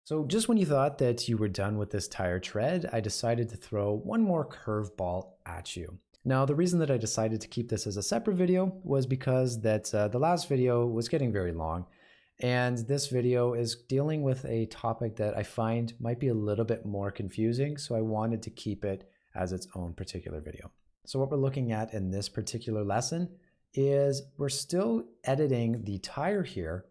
So just when you thought that you were done with this tire tread, I decided to throw one more curveball at you. Now, the reason that I decided to keep this as a separate video was because the last video was getting very long, and this video is dealing with a topic that I find might be a little bit more confusing, so I wanted to keep it as its own particular video. So what we're looking at in this particular lesson is we're still editing the tire here,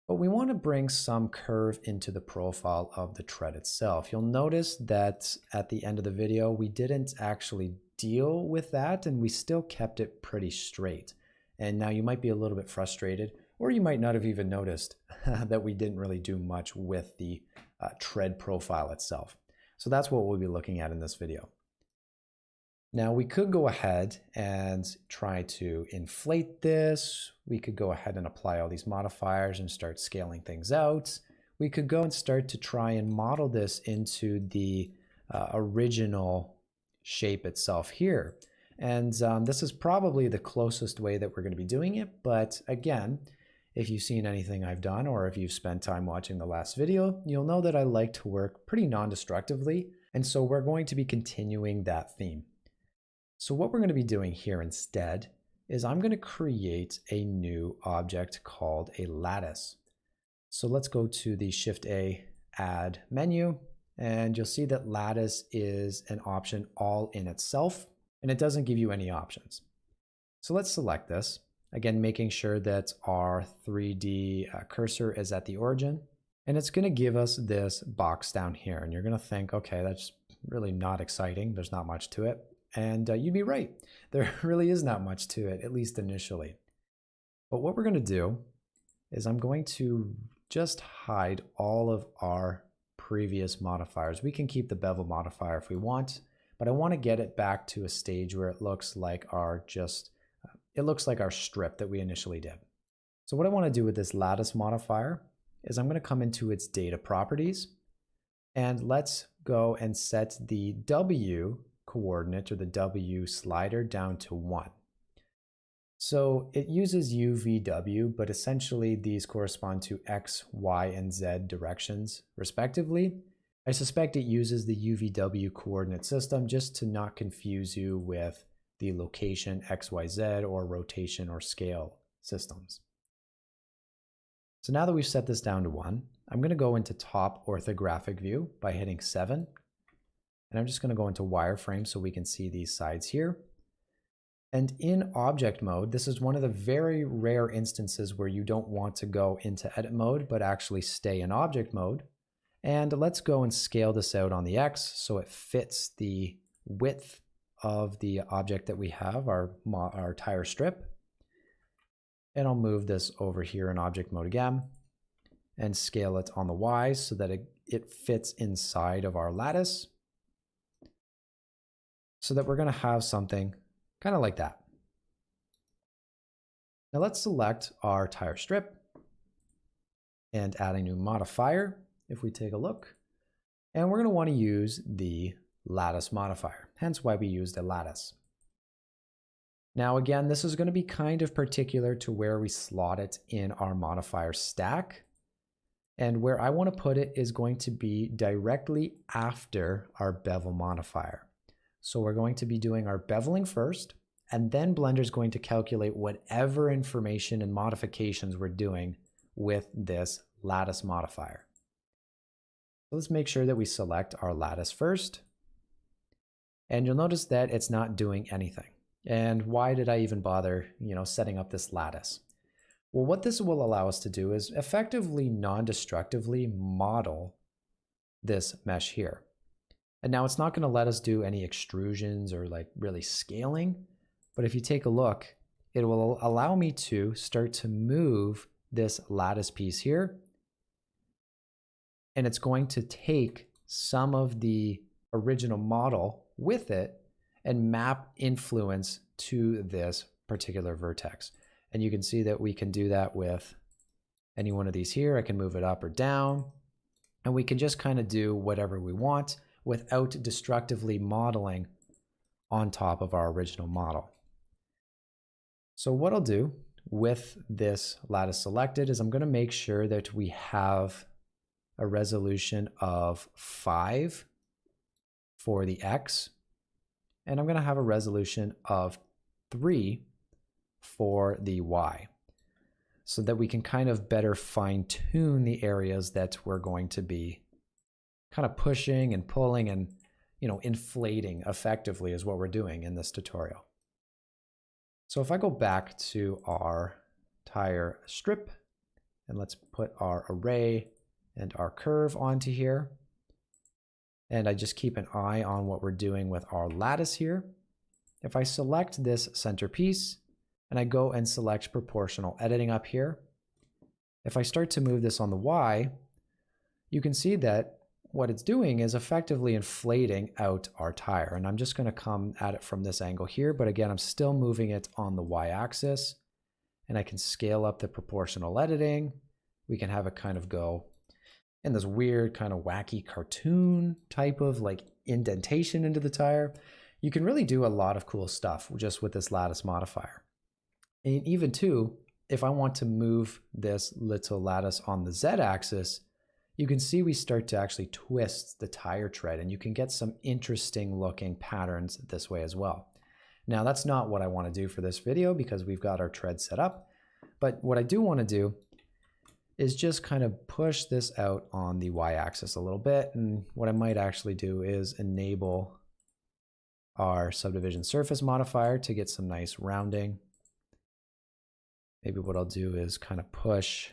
but we want to bring some curve into the profile of the tread itself. You'll notice that at the end of the video, we didn't actually deal with that, and we still kept it pretty straight. And now you might be a little bit frustrated, or you might not have even noticed that we didn't really do much with the tread profile itself. So that's what we'll be looking at in this video. Now we could go ahead and try to inflate this. We could go ahead and apply all these modifiers and start scaling things out. We could go and start to try and model this into the original shape itself here. And this is probably the closest way that we're going to be doing it. But again, if you've seen anything I've done, or if you've spent time watching the last video, you'll know that I like to work pretty non-destructively. And so we're going to be continuing that theme. So what we're going to be doing here instead is I'm going to create a new object called a lattice. So let's go to the Shift-A Add menu, and you'll see that lattice is an option all in itself, and it doesn't give you any options. So let's select this, again making sure that our 3D cursor is at the origin, and it's going to give us this box down here, and you're going to think, okay, that's really not exciting, there's not much to it. And you'd be right. There really is not much to it, at least initially. But what we're going to do is I'm going to just hide all of our previous modifiers. We can keep the bevel modifier if we want, but I want to get it back to a stage where it looks like our strip that we initially did. So what I want to do with this lattice modifier is I'm going to come into its data properties, and let's go and set the W coordinate, or the W slider, down to 1. So it uses UVW, but essentially these correspond to X, Y, and Z directions respectively. I suspect it uses the UVW coordinate system just to not confuse you with the location XYZ or rotation or scale systems. So now that we've set this down to 1, I'm going to go into top orthographic view by hitting 7. And I'm just going to go into wireframe so we can see these sides here. And in object mode, this is one of the very rare instances where you don't want to go into edit mode, but actually stay in object mode. And let's go and scale this out on the X so it fits the width of the object that we have, our tire strip. And I'll move this over here in object mode again and scale it on the Y so that it fits inside of our lattice, so that we're going to have something kind of like that. Now let's select our tire strip and add a new modifier if we take a look. And we're going to want to use the lattice modifier, hence why we used a lattice. Now again, this is going to be kind of particular to where we slot it in our modifier stack. And where I want to put it is going to be directly after our bevel modifier. So we're going to be doing our beveling first, and then Blender's going to calculate whatever information and modifications we're doing with this lattice modifier. So let's make sure that we select our lattice first. And you'll notice that it's not doing anything. And why did I even bother, setting up this lattice? Well, what this will allow us to do is effectively non-destructively model this mesh here. And now it's not going to let us do any extrusions or really scaling, but if you take a look, it will allow me to start to move this lattice piece here, and it's going to take some of the original model with it and map influence to this particular vertex. And you can see that we can do that with any one of these here. I can move it up or down, and we can just kind of do whatever we want without destructively modeling on top of our original model. So what I'll do with this lattice selected is I'm going to make sure that we have a resolution of 5 for the X, and I'm going to have a resolution of 3 for the Y, so that we can kind of better fine tune the areas that we're going to be kind of pushing and pulling and, you know, inflating effectively is what we're doing in this tutorial. So if I go back to our tire strip, and let's put our array and our curve onto here, and I just keep an eye on what we're doing with our lattice here. If I select this center piece and I go and select proportional editing up here, if I start to move this on the Y, you can see that what it's doing is effectively inflating out our tire. And I'm just going to come at it from this angle here, but again, I'm still moving it on the Y axis, and I can scale up the proportional editing. We can have it kind of go in this weird kind of wacky cartoon type of like indentation into the tire. You can really do a lot of cool stuff just with this lattice modifier. And even too, if I want to move this little lattice on the Z axis, you can see we start to actually twist the tire tread, and you can get some interesting looking patterns this way as well. Now that's not what I want to do for this video because we've got our tread set up, but what I do want to do is just kind of push this out on the Y axis a little bit. And what I might actually do is enable our subdivision surface modifier to get some nice rounding. Maybe what I'll do is kind of push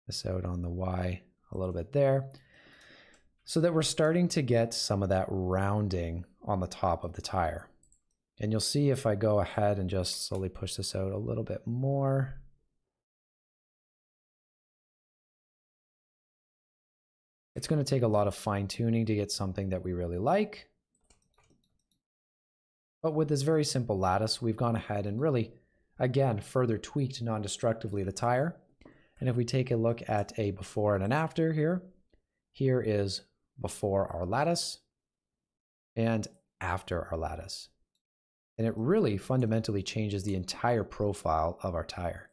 this out on the Y a little bit there, so that we're starting to get some of that rounding on the top of the tire. And you'll see if I go ahead and just slowly push this out a little bit more, it's going to take a lot of fine tuning to get something that we really like. But with this very simple lattice, we've gone ahead and really, again, further tweaked non-destructively the tire. And if we take a look at a before and an after here, here is before our lattice and after our lattice. And it really fundamentally changes the entire profile of our tire.